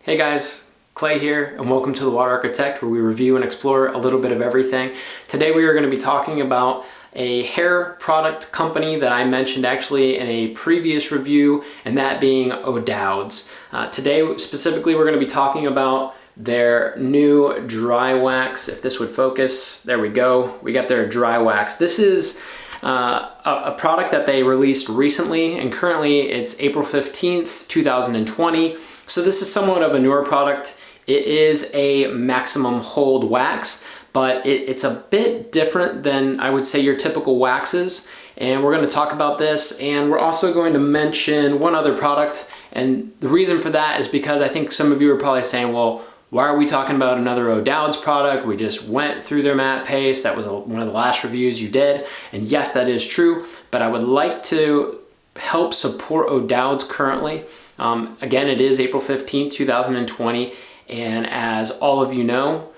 Hey guys, Clay here, and welcome to The Water Architect, where we review and explore a little bit of everything. Today we are going to be talking about a hair product company that I mentioned actually in a previous review, and that being Odoud's. Today specifically we're going to be talking about their new dry wax. If this would focus, there we go. We got their dry wax. This is a product that they released recently, and currently it's April 15th, 2020. So this is somewhat of a newer product. It is a maximum hold wax, but it's a bit different than I would say your typical waxes. And we're going to talk about this, and we're also going to mention one other product. And the reason for that is because I think some of you are probably saying, well, why are we talking about another Odoud's product? We just went through their matte paste. That was one of the last reviews you did. And yes, that is true, but I would like to help support Odoud's currently. Again, it is April 15th, 2020, and as all of you know,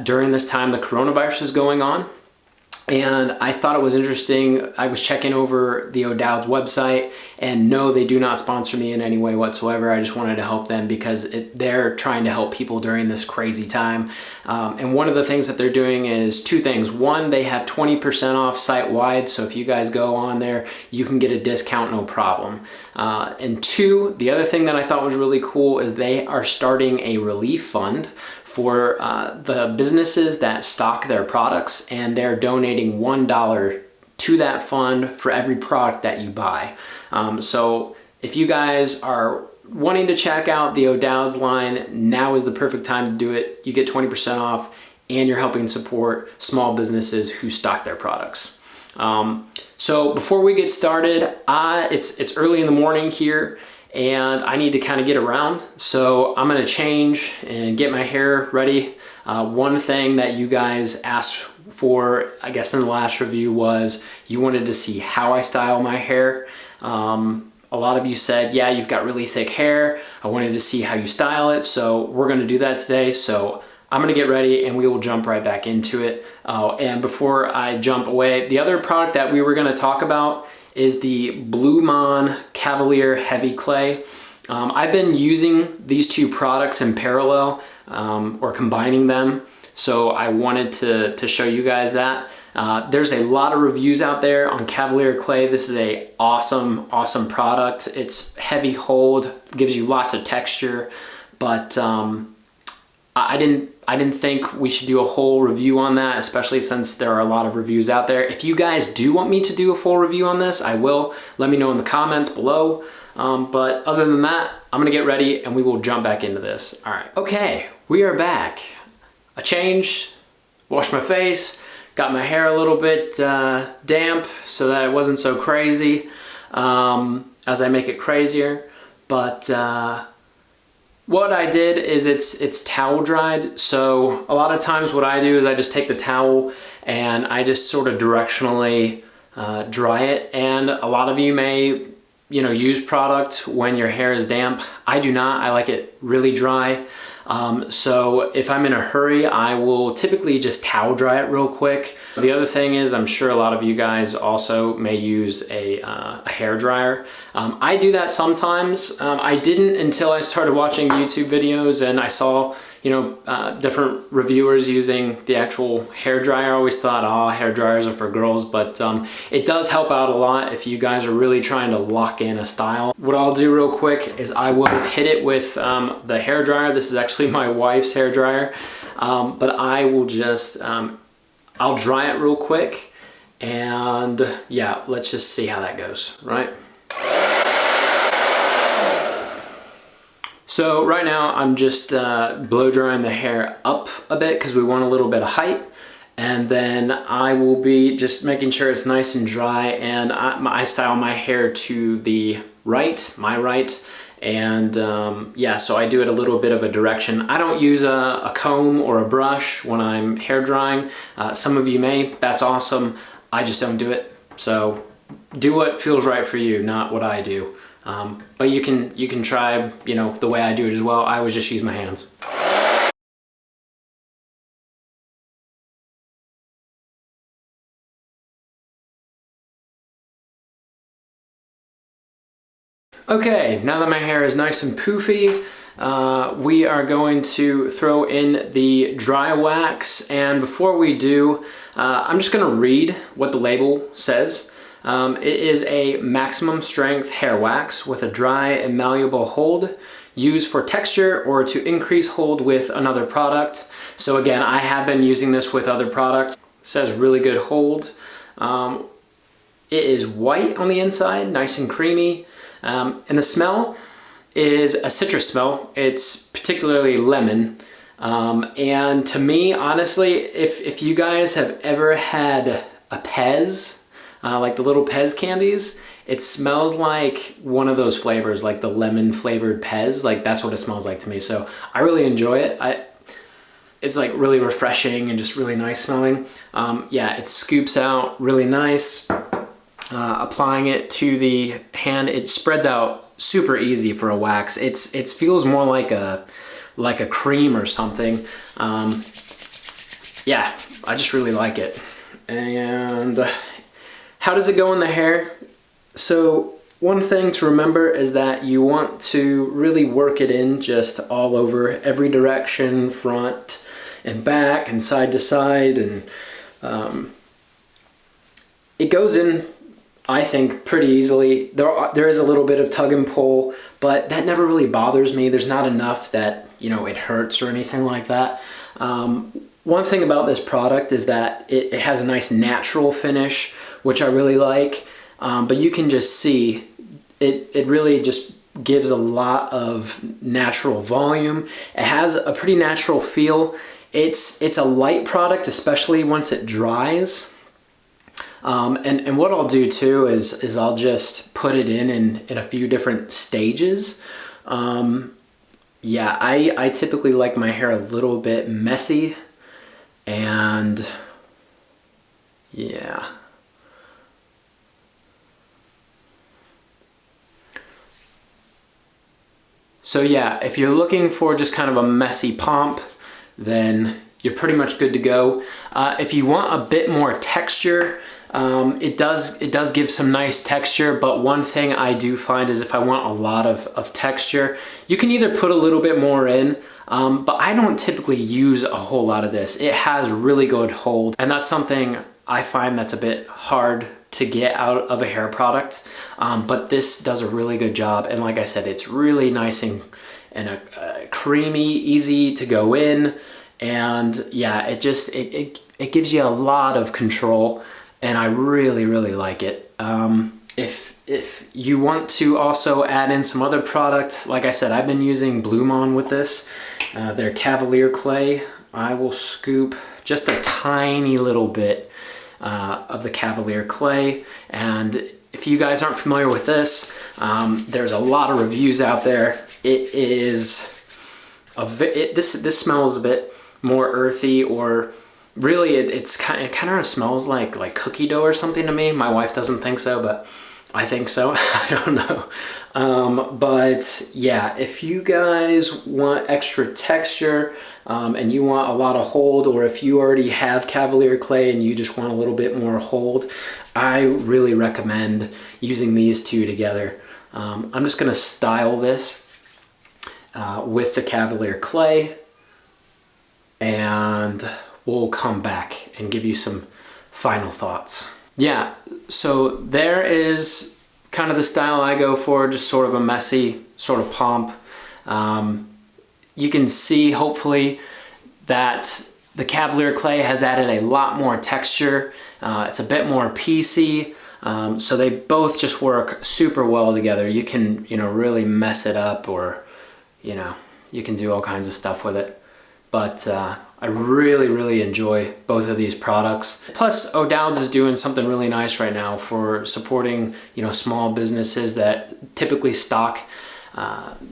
during this time the coronavirus is going on, and I thought it was interesting. I was checking over the Odoud's website, and no, they do not sponsor me in any way whatsoever. I just wanted to help them because they're trying to help people during this crazy time. And one of the things that they're doing is two things. One, they have 20% off site-wide, so if you guys go on there, you can get a discount, no problem. And two, the other thing that I thought was really cool is they are starting a relief fund for the businesses that stock their products, and they're donating $1 to that fund for every product that you buy. So if you guys are wanting to check out the Odoud's line, now is the perfect time to do it. You get 20% off, and you're helping support small businesses who stock their products. So before we get started, it's early in the morning here, and I need to kind of get around. So I'm going to change and get my hair ready. One thing that you guys asked for, I guess in the last review, was you wanted to see how I style my hair. A lot of you said, yeah, you've got really thick hair. I wanted to see how you style it. So we're going to do that today. So I'm going to get ready and we will jump right back into it. And before I jump away, the other product that we were going to talk about is the Blue Mon Cavalier Heavy Clay. I've been using these two products in parallel or combining them, so I wanted to show you guys that. There's a lot of reviews out there on Cavalier Clay. This is a awesome product. It's heavy hold, gives you lots of texture, but I didn't think we should do a whole review on that, especially since there are a lot of reviews out there. If you guys do want me to do a full review on this, I will. Let me know in the comments below. But other than that, I'm gonna get ready and we will jump back into this. All right, okay, we are back. I changed, washed my face, got my hair a little bit damp so that it wasn't so crazy as I make it crazier. But what I did is it's towel dried. So a lot of times what I do is I just take the towel and I just sort of directionally dry it. And a lot of you may, use product when your hair is damp. I do not. I like it really dry. So if I'm in a hurry, I will typically just towel dry it real quick. The other thing is, I'm sure a lot of you guys also may use a hair dryer. I do that sometimes. I didn't until I started watching YouTube videos and I saw, different reviewers using the actual hair dryer. I always thought, oh, hair dryers are for girls, but it does help out a lot if you guys are really trying to lock in a style. What I'll do real quick is I will hit it with the hair dryer. This is actually my wife's hair dryer, but I will just, I'll dry it real quick, and yeah, let's just see how that goes, right? So right now I'm just blow drying the hair up a bit because we want a little bit of height, and then I will be just making sure it's nice and dry, and I style my hair to the right, my right, and yeah, so I do it a little bit of a direction. I don't use a comb or a brush when I'm hair drying. Some of you may, that's awesome. I just don't do it. So do what feels right for you, not what I do. But you can try, the way I do it as well. I always just use my hands. Okay, now that my hair is nice and poofy, we are going to throw in the dry wax, and before we do, I'm just going to read what the label says. It is a maximum strength hair wax with a dry and malleable hold, used for texture or to increase hold with another product. So again, I have been using this with other products. It says really good hold. It is white on the inside, nice and creamy, and the smell is a citrus smell. It's particularly lemon. And to me, honestly, if you guys have ever had a Pez, like the little Pez candies, it smells like one of those flavors, like the lemon flavored Pez. Like that's what it smells like to me. So I really enjoy it. It's like really refreshing and just really nice smelling. Yeah, it scoops out really nice. Applying it to the hand, it spreads out super easy for a wax. It feels more like a cream or something. Yeah, I just really like it. And how does it go in the hair? So one thing to remember is that you want to really work it in just all over, every direction, front and back and side to side, and it goes in, I think, pretty easily. There is a little bit of tug and pull, but that never really bothers me. There's not enough that, you know, it hurts or anything like that. One thing about this product is that it has a nice natural finish, which I really like. But you can just see it really just gives a lot of natural volume. It has a pretty natural feel. It's a light product, especially once it dries. And what I'll do too is I'll just put it in a few different stages. Yeah, I typically like my hair a little bit messy, and yeah. So yeah, if you're looking for just kind of a messy pomp, then you're pretty much good to go. If you want a bit more texture, it does give some nice texture, but one thing I do find is if I want a lot of texture, you can either put a little bit more in, but I don't typically use a whole lot of this. It has really good hold, and that's something I find that's a bit hard to get out of a hair product, but this does a really good job. And like I said, it's really nice and creamy, easy to go in, and yeah, it gives you a lot of control, and I really like it. If you want to also add in some other products, like I said, I've been using Bloom On with this, their Cavalier Clay. I will scoop just a tiny little bit of the Cavalier Clay, and if you guys aren't familiar with this, there's a lot of reviews out there. It is this smells a bit more earthy, or really it kind of smells like cookie dough or something to me. My wife doesn't think so, but I think so. I don't know. But yeah, if you guys want extra texture, and you want a lot of hold, or if you already have Cavalier Clay and you just want a little bit more hold, I really recommend using these two together. I'm just gonna style this with the Cavalier Clay, and we'll come back and give you some final thoughts. Yeah, so there is kind of the style I go for, just sort of a messy sort of pomp. You can see, hopefully, that the Cavalier Clay has added a lot more texture. It's a bit more piecey, so they both just work super well together. You can, really mess it up, or, you can do all kinds of stuff with it. But I really enjoy both of these products. Plus, Odoud's is doing something really nice right now for supporting, small businesses that typically stock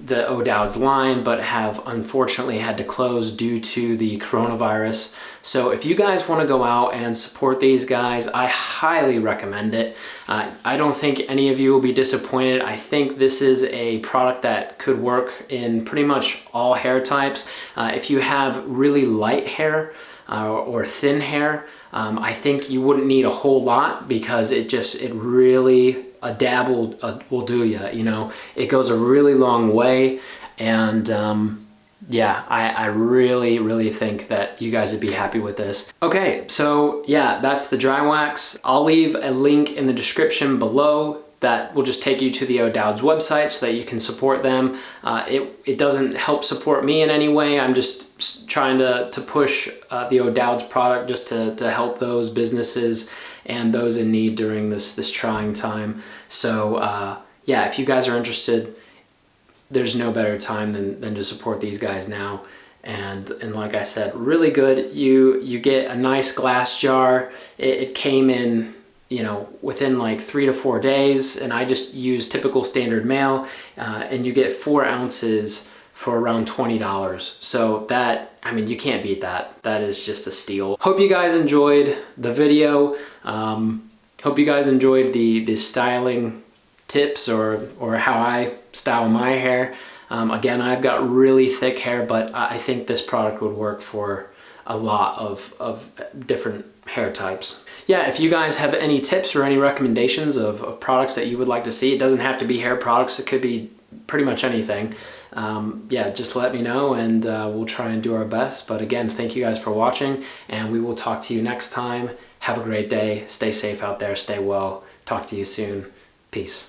the Odoud's line, but have unfortunately had to close due to the coronavirus. So if you guys want to go out and support these guys, I highly recommend it. I don't think any of you will be disappointed. I think this is a product that could work in pretty much all hair types. If you have really light hair or thin hair, I think you wouldn't need a whole lot, because it really, a dab will do ya. It goes a really long way. And yeah, I really think that you guys would be happy with this. Okay, so yeah, that's the dry wax. I'll leave a link in the description below that will just take you to the Odoud's website so that you can support them. It doesn't help support me in any way. I'm just trying to push the Odoud's product just to help those businesses and those in need during this trying time. So yeah, if you guys are interested, there's no better time than to support these guys now. And like I said, really good. You get a nice glass jar. It came in, you know, within like 3 to 4 days, and I just use typical standard mail, and you get 4 ounces for around $20. So that, I mean, you can't beat that. That is just a steal. Hope you guys enjoyed the video. Hope you guys enjoyed the styling tips or how I style my hair. Again, I've got really thick hair, but I think this product would work for a lot of different hair types. Yeah, if you guys have any tips or any recommendations of products that you would like to see, it doesn't have to be hair products, it could be pretty much anything. Yeah, just let me know, and we'll try and do our best. But again, thank you guys for watching, and we will talk to you next time. Have a great day. Stay safe out there. Stay well. Talk to you soon. Peace.